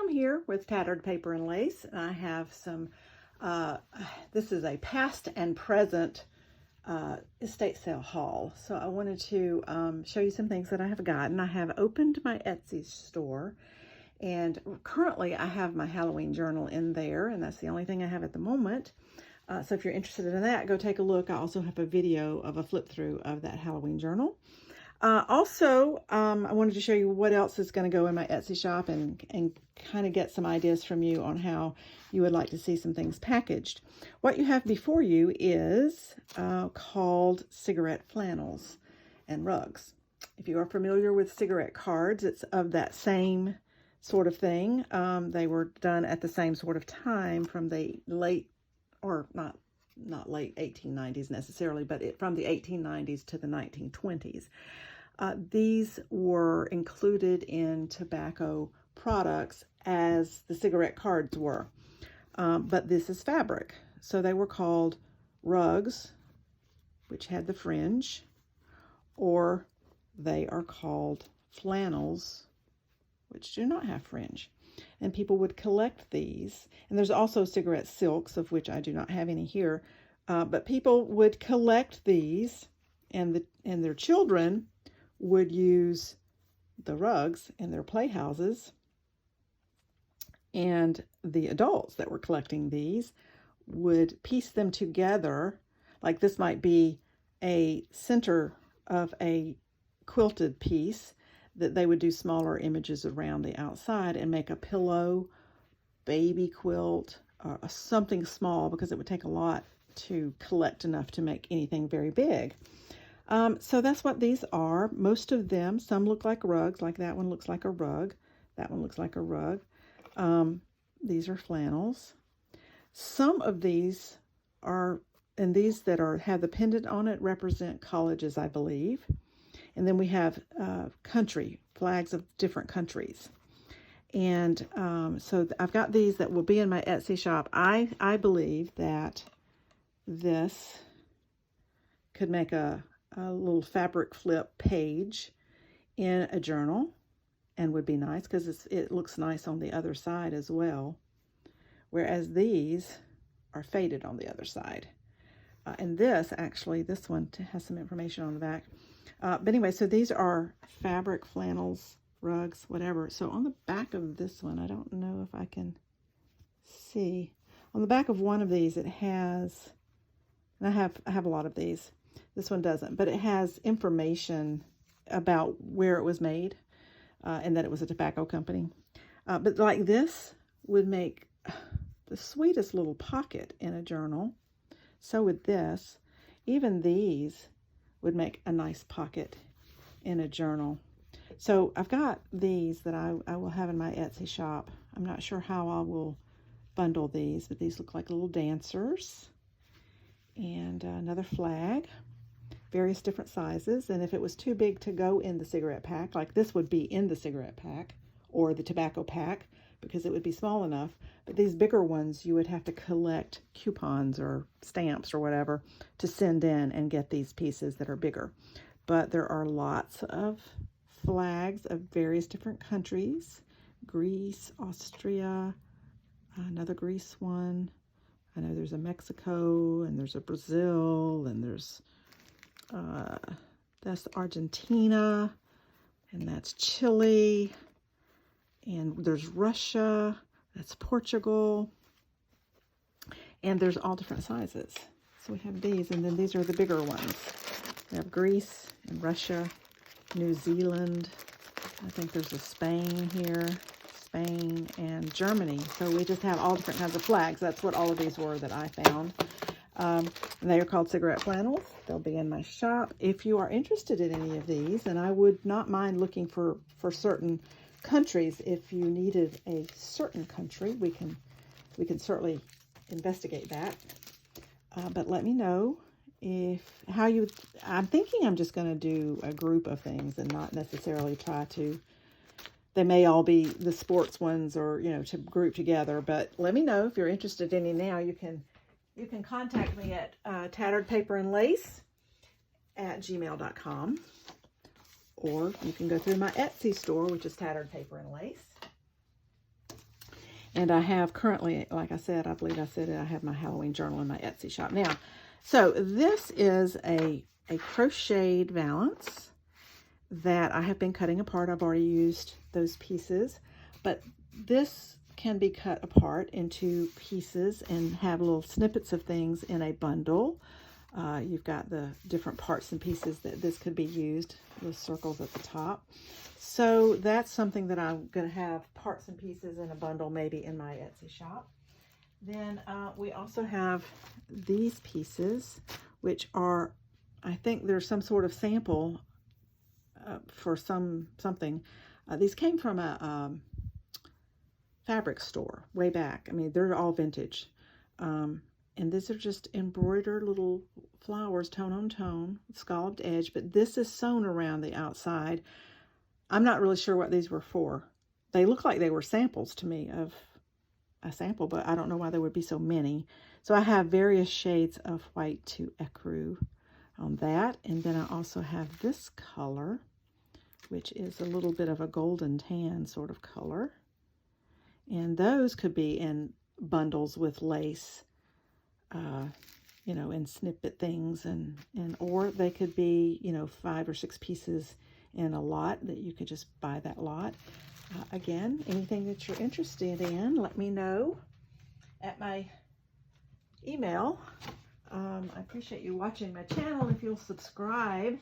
I'm here with Tattered Paper and Lace, and I have some, this is a past and present estate sale haul. So I wanted to show you some things that I have gotten. I have opened my Etsy store, and currently I have my Halloween journal in there, and that's the only thing I have at the moment. So if you're interested in that, go take a look. I also have a video of a flip through of that Halloween journal. Also, I wanted to show you what else is going to go in my Etsy shop and kind of get some ideas from you on how you would like to see some things packaged. What you have before you is called cigarette flannels and rugs. If you are familiar with cigarette cards, it's of that same sort of thing. They were done at the same sort of time from the late, or not late 1890s necessarily, but from the 1890s to the 1920s. These were included in tobacco products as the cigarette cards were, but this is fabric. So they were called rugs, which had the fringe, or they are called flannels, which do not have fringe. And people would collect these. And there's also cigarette silks, of which I do not have any here. But people would collect these, and their children would use the rugs in their playhouses. And the adults that were collecting these would piece them together. Like this might be a center of a quilted piece, that they would do smaller images around the outside and make a pillow, baby quilt, or something small, because it would take a lot to collect enough to make anything very big. So that's what these are. Most of them, some look like rugs, like that one looks like a rug. That one looks like a rug. These are flannels. Some of these are, and these that have the pendant on it represent colleges, I believe. And then we have country, flags of different countries. And so I've got these that will be in my Etsy shop. I believe that this could make a little fabric flip page in a journal and would be nice because it looks nice on the other side as well. Whereas these are faded on the other side. And this one has some information on the back. But anyway, so these are fabric flannels, rugs, whatever. So on the back of this one, I don't know if I can see. On the back of one of these, it has, and I have a lot of these. This one doesn't, but it has information about where it was made and that it was a tobacco company. But like this would make the sweetest little pocket in a journal. So would this. Even these would make a nice pocket in a journal. So I've got these that I will have in my Etsy shop. I'm not sure how I will bundle these, but these look like little dancers. And another flag, various different sizes. And if it was too big to go in the cigarette pack, like this would be in the cigarette pack or the tobacco pack, because it would be small enough. But these bigger ones, you would have to collect coupons or stamps or whatever to send in and get these pieces that are bigger. But there are lots of flags of various different countries. Greece, Austria, another Greece one. I know there's a Mexico, and there's a Brazil, and there's, that's Argentina, and that's Chile. And there's Russia, that's Portugal, and there's all different sizes. So we have these, and then these are the bigger ones. We have Greece and Russia, New Zealand. I think there's a Spain here, Spain and Germany. So we just have all different kinds of flags. That's what all of these were that I found. And they are called cigarette flannels. They'll be in my shop. If you are interested in any of these, and I would not mind looking for certain countries. If you needed a certain country, we can certainly investigate that. But let me know I'm thinking I'm just going to do a group of things and not necessarily try to, they may all be the sports ones or, to group together. But let me know if you're interested in any now. You can contact me at tatteredpaperandlace@gmail.com. Or you can go through my Etsy store, which is Tattered Paper and Lace. And I have currently, like I said, I believe I said it, I have my Halloween journal in my Etsy shop. Now, so this is a crocheted valance that I have been cutting apart. I've already used those pieces, but this can be cut apart into pieces and have little snippets of things in a bundle. You've got the different parts and pieces that this could be used, the circles at the top. So that's something that I'm going to have parts and pieces in a bundle, maybe in my Etsy shop. Then we also have these pieces, which are, I think they're some sort of sample for something. These came from a fabric store way back. I mean, they're all vintage. And these are just embroidered little flowers, tone on tone, scalloped edge, but this is sewn around the outside. I'm not really sure what these were for. They look like they were samples to me of a sample, but I don't know why there would be so many. So I have various shades of white to ecru on that. And then I also have this color, which is a little bit of a golden tan sort of color. And those could be in bundles with lace, you know, and snippet things, and or they could be, you know, 5 or 6 pieces in a lot that you could just buy that lot. Again, anything that you're interested in, let me know at my email. I appreciate you watching my channel. If you'll subscribe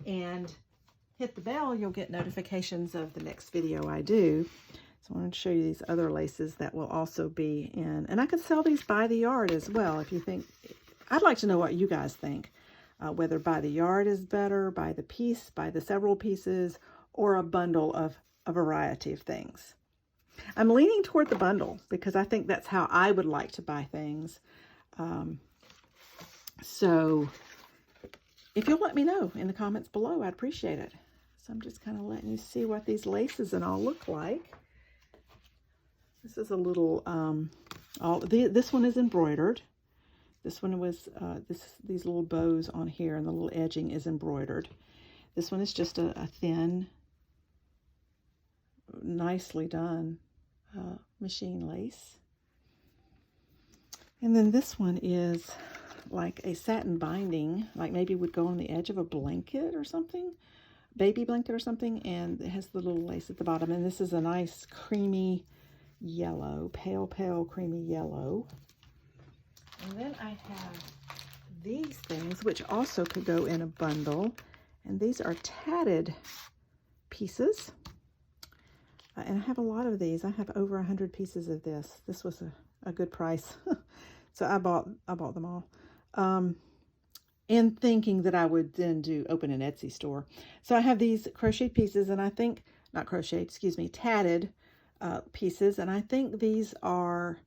and hit the bell, you'll get notifications of the next video I do. So I wanted to show you these other laces that will also be in, and I could sell these by the yard as well. If you think, I'd like to know what you guys think, whether by the yard is better, by the piece, by the several pieces, or a bundle of a variety of things. I'm leaning toward the bundle because I think that's how I would like to buy things. So if you'll let me know in the comments below, I'd appreciate it. So I'm just kind of letting you see what these laces and all look like. This is a little, this one is embroidered. This one was, these little bows on here and the little edging is embroidered. This one is just a thin, nicely done machine lace. And then this one is like a satin binding, like maybe would go on the edge of a blanket or something, baby blanket or something, and it has the little lace at the bottom. And this is a nice creamy yellow, pale creamy yellow. And then I have these things, which also could go in a bundle, and these are tatted pieces. And I have a lot of these. I have over 100 pieces of this. This was a good price. So I bought them all. And thinking that I would then open an Etsy store. So I have these crochet pieces, and I think, not crochet, excuse me, tatted pieces. And I think these are,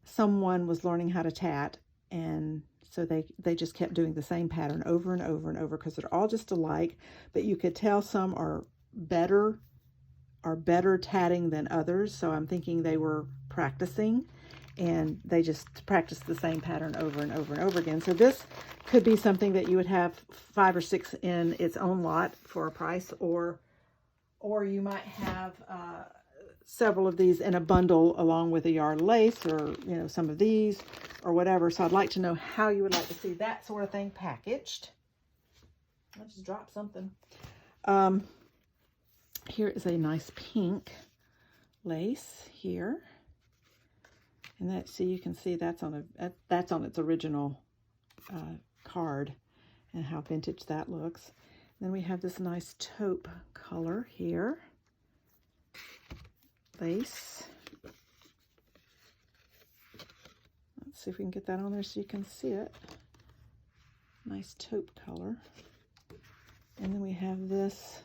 someone was learning how to tat, and so they just kept doing the same pattern over and over and over, because they're all just alike, but you could tell some are better tatting than others. So I'm thinking they were practicing, and they just practiced the same pattern over and over and over again. So this could be something that you would have 5 or 6 in its own lot for a price, or you might have several of these in a bundle along with a yard lace, or, you know, some of these or whatever. So I'd like to know how you would like to see that sort of thing packaged. I just dropped something. Here is a nice pink lace here. And that, so you can see that's on its original card, and how vintage that looks. Then we have this nice taupe color here. Lace. Let's see if we can get that on there so you can see it. Nice taupe color. And then we have this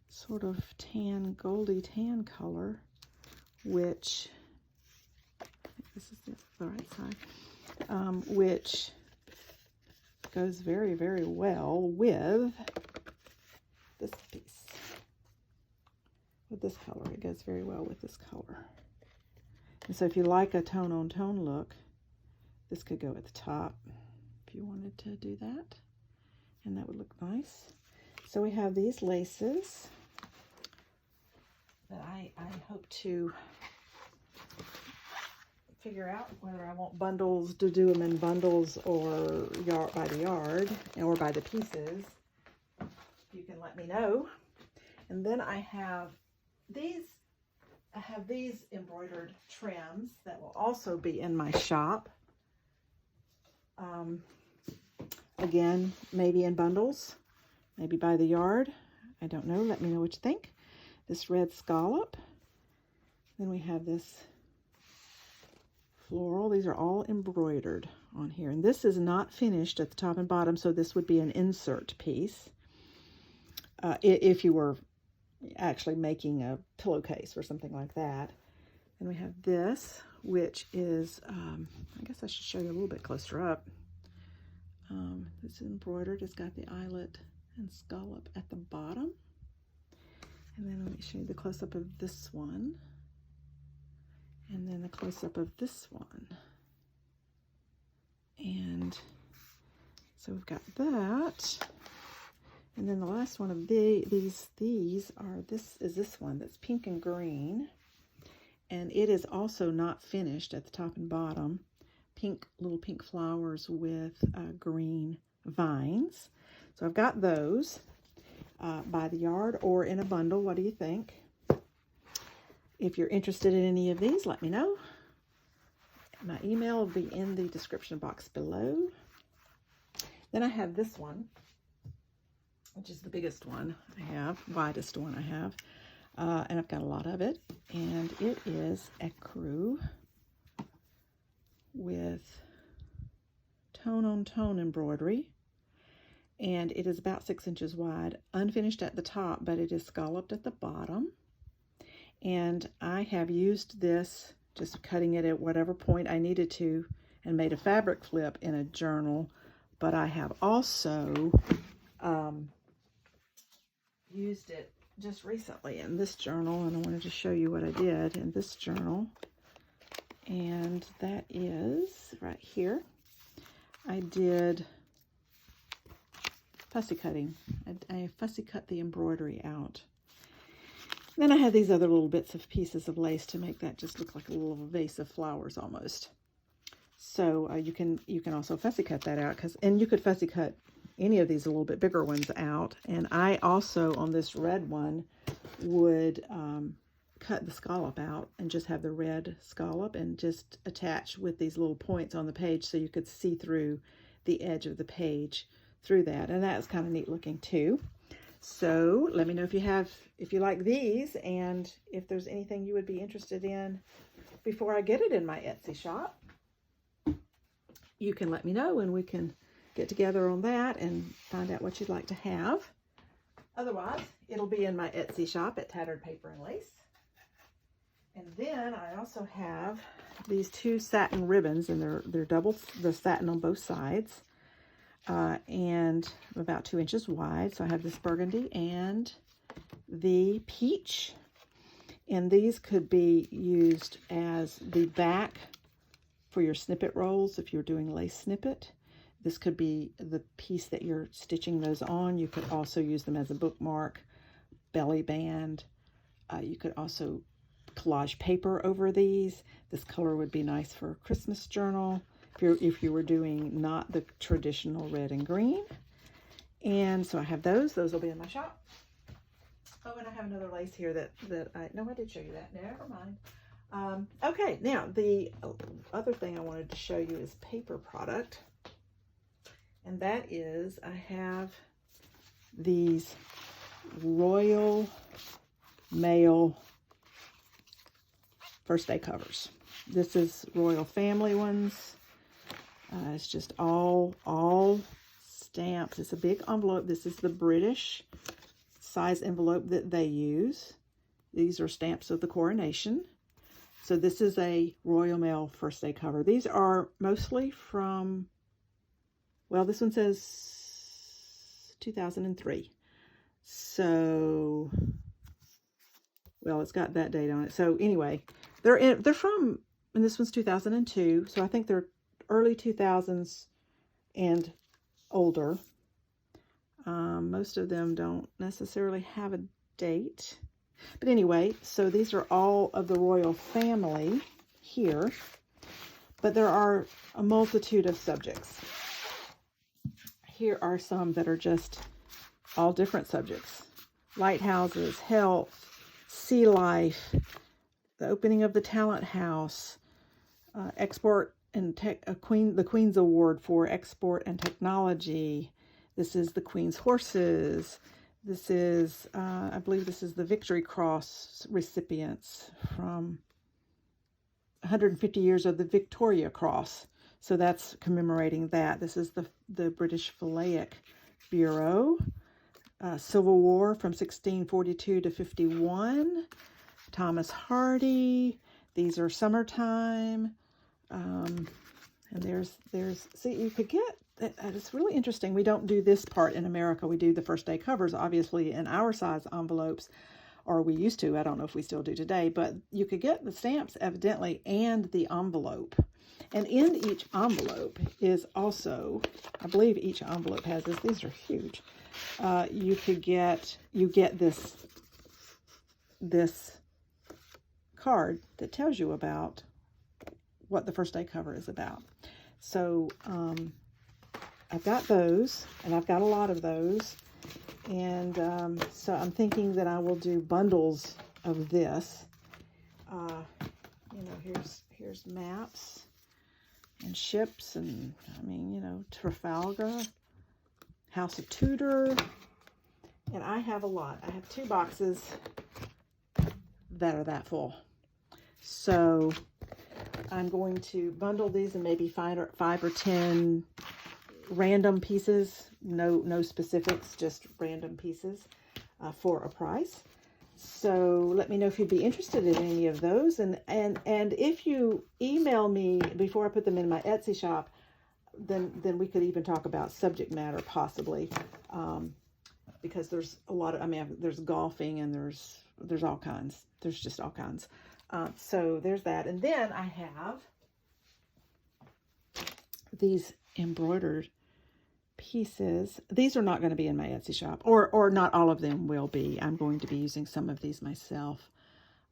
sort of tan, goldy tan color, which, this is the right side, which goes very, very well with this piece. With this color, it goes very well with this color. And so if you like a tone on tone look, this could go at the top if you wanted to do that, and that would look nice. So we have these laces that I hope to figure out whether I want bundles, to do them in bundles or by the yard or by the pieces. You can let me know. And then I have these embroidered trims that will also be in my shop. Again, maybe in bundles, maybe by the yard. I don't know. Let me know what you think. This red scallop. Then we have this floral. These are all embroidered on here. And this is not finished at the top and bottom, so this would be an insert piece. If you were actually making a pillowcase or something like that. And we have this, which is, I guess I should show you a little bit closer up. It's embroidered. It's got the eyelet and scallop at the bottom. And then let me show you the close-up of this one. And then the close-up of this one. And so we've got that. And then the last one of these are, this is this one that's pink and green. And it is also not finished at the top and bottom. Little pink flowers with green vines. So I've got those by the yard or in a bundle. What do you think? If you're interested in any of these, let me know. My email will be in the description box below. Then I have this one, which is the biggest one I have, widest one I have. And I've got a lot of it. And it is ecru with tone-on-tone embroidery. And it is about 6 inches wide, unfinished at the top, but it is scalloped at the bottom. And I have used this, just cutting it at whatever point I needed to, and made a fabric flip in a journal. But I have also used it just recently in this journal, and I wanted to show you what I did in this journal. And that is right here. I did fussy cutting. I fussy cut the embroidery out. Then I had these other little bits of pieces of lace to make that just look like a little vase of flowers almost. So you can also fussy cut that out, and you could fussy cut any of these a little bit bigger ones out. And I also, on this red one, would cut the scallop out and just have the red scallop and just attach with these little points on the page so you could see through the edge of the page through that. And that's kind of neat looking too. So let me know if you like these, and if there's anything you would be interested in before I get it in my Etsy shop. You can let me know, and we can get together on that and find out what you'd like to have. Otherwise, it'll be in my Etsy shop at Tattered Paper and Lace. And then I also have these 2 satin ribbons, and they're double the satin on both sides, and about 2 inches wide. So I have this burgundy and the peach, and these could be used as the back for your snippet rolls if you're doing lace snippet. This could be the piece that you're stitching those on. You could also use them as a bookmark, belly band. You could also collage paper over these. This color would be nice for a Christmas journal if you were doing not the traditional red and green. And so I have those. Those will be in my shop. Oh, and I have another lace here that I did show you that. Never mind. Okay, now the other thing I wanted to show you is paper product. And that is, I have these Royal Mail first day covers. This is Royal Family ones. It's just all stamped. It's a big envelope. This is the British size envelope that they use. These are stamps of the coronation. So this is a Royal Mail first day cover. These are mostly from, well, this one says 2003. So, well, it's got that date on it. So anyway, they're from, and this one's 2002. So I think they're early 2000s and older. Most of them don't necessarily have a date. But anyway, so these are all of the royal family here. but there are a multitude of subjects. Here are some that are just all different subjects. Lighthouses, health, sea life, the opening of the talent house, export and the Queen's Award for export and technology. This is the Queen's horses. This is, I believe this is the Victory Cross recipients from 150 years of the Victoria Cross. So that's commemorating that. This is the British Philaic Bureau. Civil War from 1642 to 51. Thomas Hardy. These are summertime. And there's, see, you could get, it's really interesting. We don't do this part in America. We do the first day covers, obviously, in our size envelopes, or we used to. I don't know if we still do today, but you could get the stamps, evidently, and the envelope. And in each envelope is also, I believe each envelope has this. These are huge. You get this card that tells you about what the first day cover is about. So I've got those, and I've got a lot of those. And so I'm thinking that I will do bundles of this. You know, here's maps and ships, and I mean, you know, Trafalgar, House of Tudor, and I have a lot. I have 2 boxes that are that full. So I'm going to bundle these and maybe 5 or 10 random pieces, no specifics, just random pieces for a price. So let me know if you'd be interested in any of those, and if you email me before I put them in my Etsy shop, then we could even talk about subject matter possibly, because there's a lot of, I mean, there's golfing and there's all kinds. There's just all kinds. So there's that, and then I have these embroidered pieces. These are not going to be in my Etsy shop, or not all of them will be. I'm going to be using some of these myself,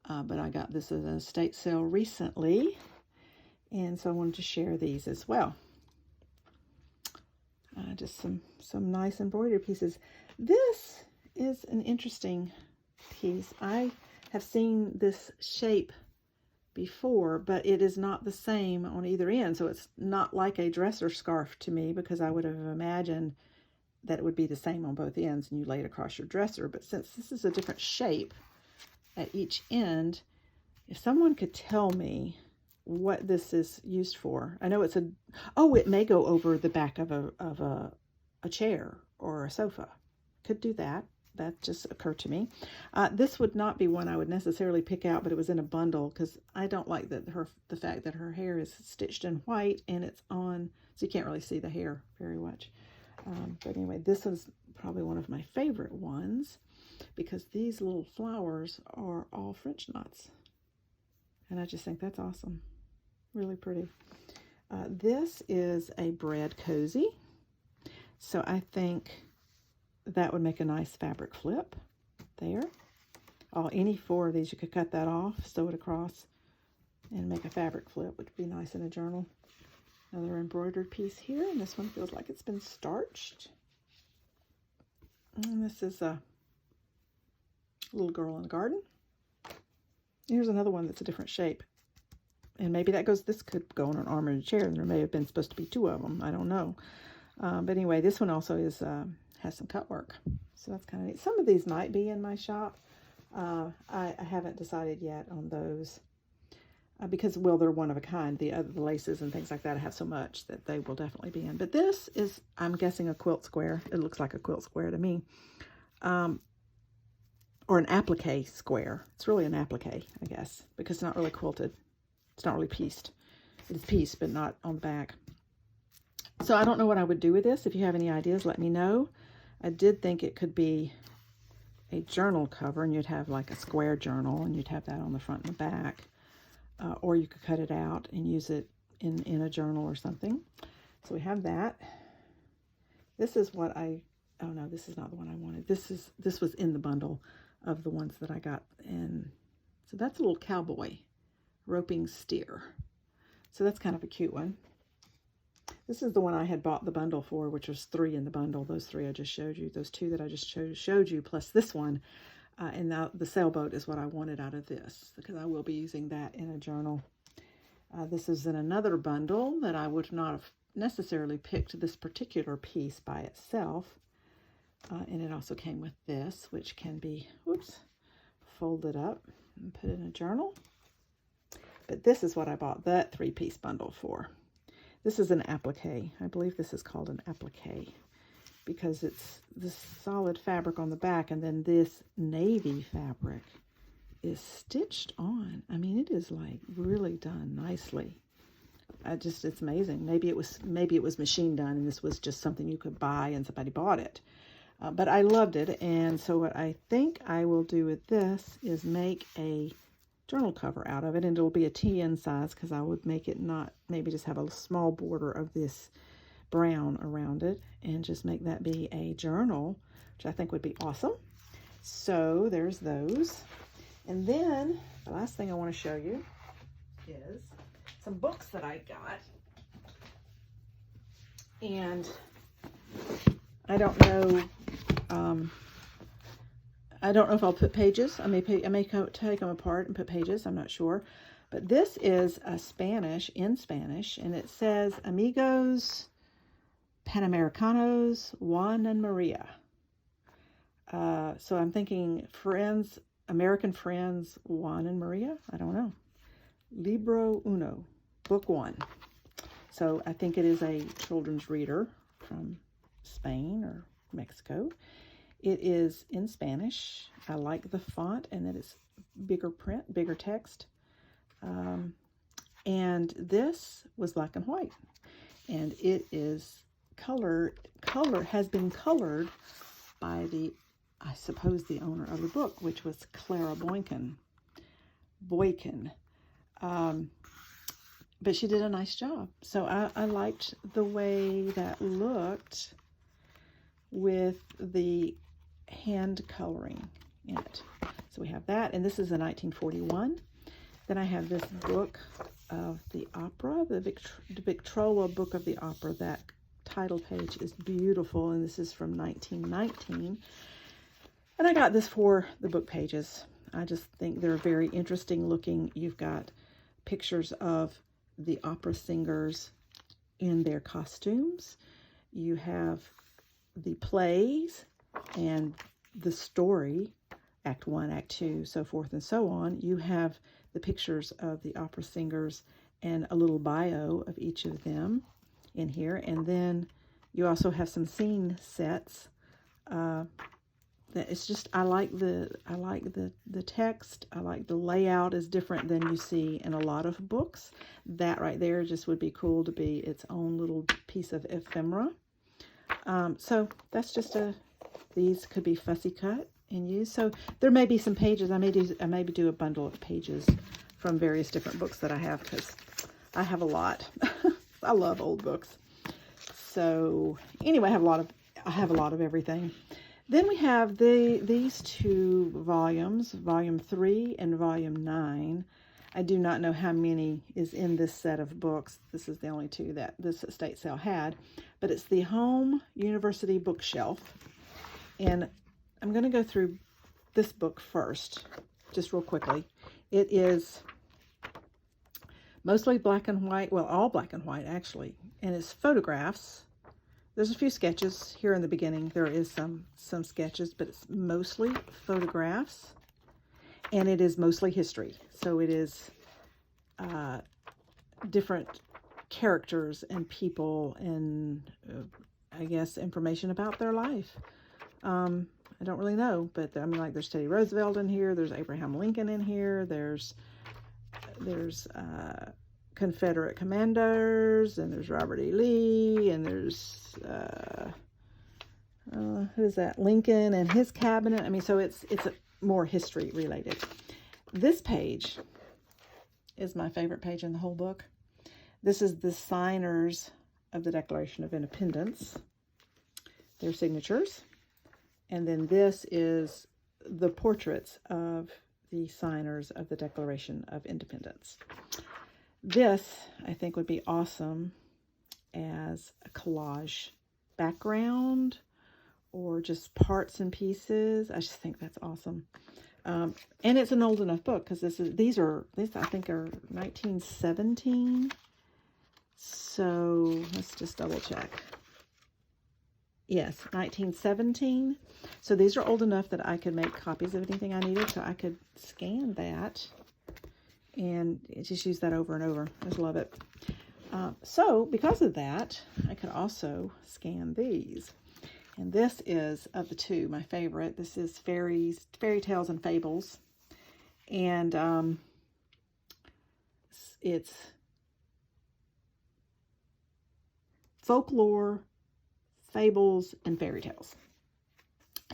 but I got this at an estate sale recently, and so I wanted to share these as well. Just some nice embroidery pieces. This is an interesting piece. I have seen this shape before, but it is not the same on either end. So it's not like a dresser scarf to me, because I would have imagined that it would be the same on both ends and you lay it across your dresser. But since this is a different shape at each end, if someone could tell me what this is used for. I know it's it may go over the back of a chair or a sofa. Could do that. That just occurred to me. This would not be one I would necessarily pick out, but it was in a bundle, because I don't like the fact that her hair is stitched in white and it's on, so you can't really see the hair very much. But anyway, this is probably one of my favorite ones, because these little flowers are all French knots. And I just think that's awesome. Really pretty. This is a bread cozy. So I think that would make a nice fabric flip there. Any 4 of these, you could cut that off, sew it across, and make a fabric flip, which would be nice in a journal. Another embroidered piece here, and this one feels like it's been starched. And this is a little girl in the garden. Here's another one that's a different shape. And maybe this could go on an arm in a chair, and there may have been supposed to be 2 of them. I don't know. But anyway, this one also has some cut work. So that's kind of neat. Some of these might be in my shop. I haven't decided yet on those. Because, well, they're one of a kind. The laces and things like that, I have so much that they will definitely be in. But this is, I'm guessing, a quilt square. It looks like a quilt square to me. Or an applique square. It's really an applique, I guess, because it's not really quilted. It's not really pieced. It's pieced, but not on the back. So I don't know what I would do with this. If you have any ideas, let me know. I did think it could be a journal cover, and you'd have like a square journal, and you'd have that on the front and the back. Or you could cut it out and use it in a journal or something. So we have that. This is what oh no, this is not the one I wanted. This was in the bundle of the ones that I got. And so that's a little cowboy roping steer. So that's kind of a cute one. This is the one I had bought the bundle for, which was 3 in the bundle. Those 3 I just showed you. Those 2 that I just showed you, plus this one. And now the sailboat is what I wanted out of this, because I will be using that in a journal. This is in another bundle that I would not have necessarily picked this particular piece by itself. And it also came with this, which can be, folded up and put in a journal. But this is what I bought that 3-piece bundle for. This is an applique. I believe this is called an applique because it's this solid fabric on the back, and then this navy fabric is stitched on. I mean, it is like really done nicely. It's amazing. Maybe it was machine done, and this was just something you could buy and somebody bought it. But I loved it, and so what I think I will do with this is make a journal cover out of it, and it'll be a TN size because I would make it maybe just have a small border of this brown around it and just make that be a journal, which I think would be awesome. So there's those. And then the last thing I want to show you is some books that I got. And I don't know if I'll put pages. I may take them apart and put pages. I'm not sure. But this is in Spanish, and it says Amigos Panamericanos Juan and Maria. So I'm thinking friends, American friends Juan and Maria. I don't know. Libro Uno, book 1. So I think it is a children's reader from Spain or Mexico. It is in Spanish. I like the font and that it's bigger print, bigger text. And this was black and white. And it is has been colored by I suppose the owner of the book, which was Clara Boykin. But she did a nice job. So I liked the way that looked with the hand coloring in it. So we have that, and this is a 1941. Then I have this book of the opera, the Victrola Book of the Opera. That title page is beautiful, and this is from 1919. And I got this for the book pages. I just think they're very interesting looking. You've got pictures of the opera singers in their costumes. You have the plays and the story, Act 1, Act 2, so forth and so on. You have the pictures of the opera singers and a little bio of each of them in here. And then you also have some scene sets. It's just, I like the text. I like the layout is different than you see in a lot of books. That right there just would be cool to be its own little piece of ephemera. So that's just these could be fussy cut and used. So there may be some pages. I may do a bundle of pages from various different books that I have, because I have a lot. I love old books. So anyway, I have a lot of everything. Then we have these 2 volumes, volume 3 and volume 9. I do not know how many is in this set of books. This is the only 2 that this estate sale had, but it's the Home University Bookshelf. And I'm going to go through this book first, just real quickly. It is mostly black and white, well, all black and white actually, and it's photographs. There's a few sketches here in the beginning. There is some sketches, but it's mostly photographs, and it is mostly history. So it is different characters and people and I guess information about their life. I don't really know, but I mean, like there's Teddy Roosevelt in here. There's Abraham Lincoln in here. There's Confederate commanders, and there's Robert E. Lee, and there's who's that? Lincoln and his cabinet. I mean, so it's more history related. This page is my favorite page in the whole book. This is the signers of the Declaration of Independence, their signatures, and then this is the portraits of the signers of the Declaration of Independence. This, I think, would be awesome as a collage background or just parts and pieces. I just think that's awesome. And it's an old enough book because these I think are 1917. So let's just double check. Yes, 1917. So these are old enough that I could make copies of anything I needed. So I could scan that and just use that over and over. I just love it. So because of that, I could also scan these. And this is, of the two, my favorite. This is Fairy Tales and Fables. And it's folklore, fables, and fairy tales.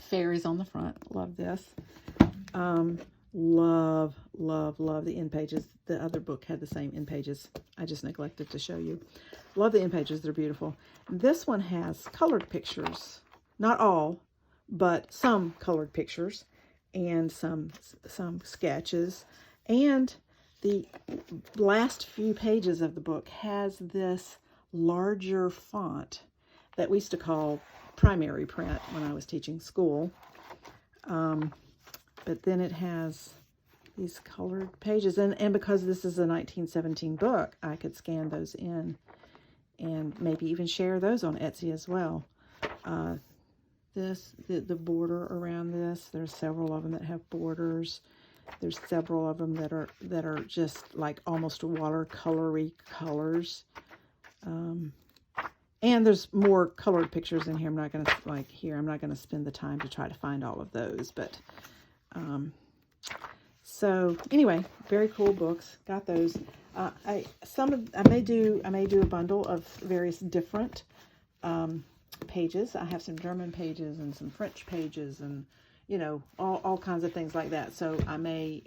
Fairies on the front. Love this. Love, love, love the end pages. The other book had the same end pages. I just neglected to show you. Love the end pages. They're beautiful. This one has colored pictures. Not all, but some colored pictures and some sketches. And the last few pages of the book has this larger font that we used to call primary print when I was teaching school. But then it has these colored pages. And because this is a 1917 book, I could scan those in and maybe even share those on Etsy as well. The border around this, there's several of them that have borders. There's several of them that are just like almost watercolory colors. And there's more colored pictures in here. I'm not going to spend the time to try to find all of those, but so anyway, very cool books. Got those. I may do a bundle of various different pages. I have some German pages and some French pages, and all kinds of things like that. So I may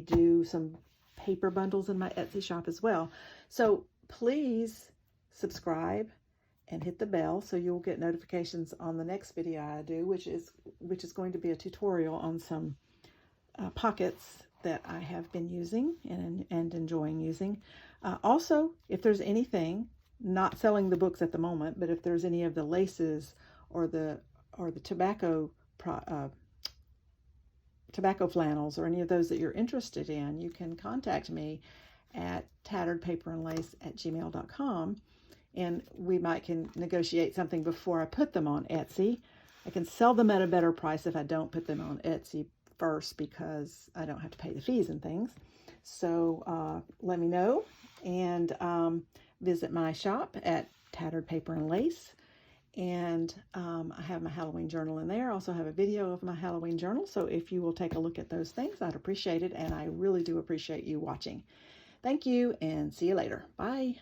do some paper bundles in my Etsy shop as well. So please subscribe and hit the bell so you'll get notifications on the next video I do, which is going to be a tutorial on some pockets that I have been using and enjoying using. Also, if there's anything, not selling the books at the moment, but if there's any of the laces or the tobacco flannels or any of those that you're interested in, you can contact me at tatteredpaperandlace@gmail.com, and we can negotiate something before I put them on Etsy. I can sell them at a better price if I don't put them on Etsy first, because I don't have to pay the fees and things. So let me know, and visit my shop at Tattered Paper and Lace. And I have my Halloween journal in there. I also have a video of my Halloween journal. So if you will take a look at those things, I'd appreciate it. And I really do appreciate you watching. Thank you, and see you later. Bye.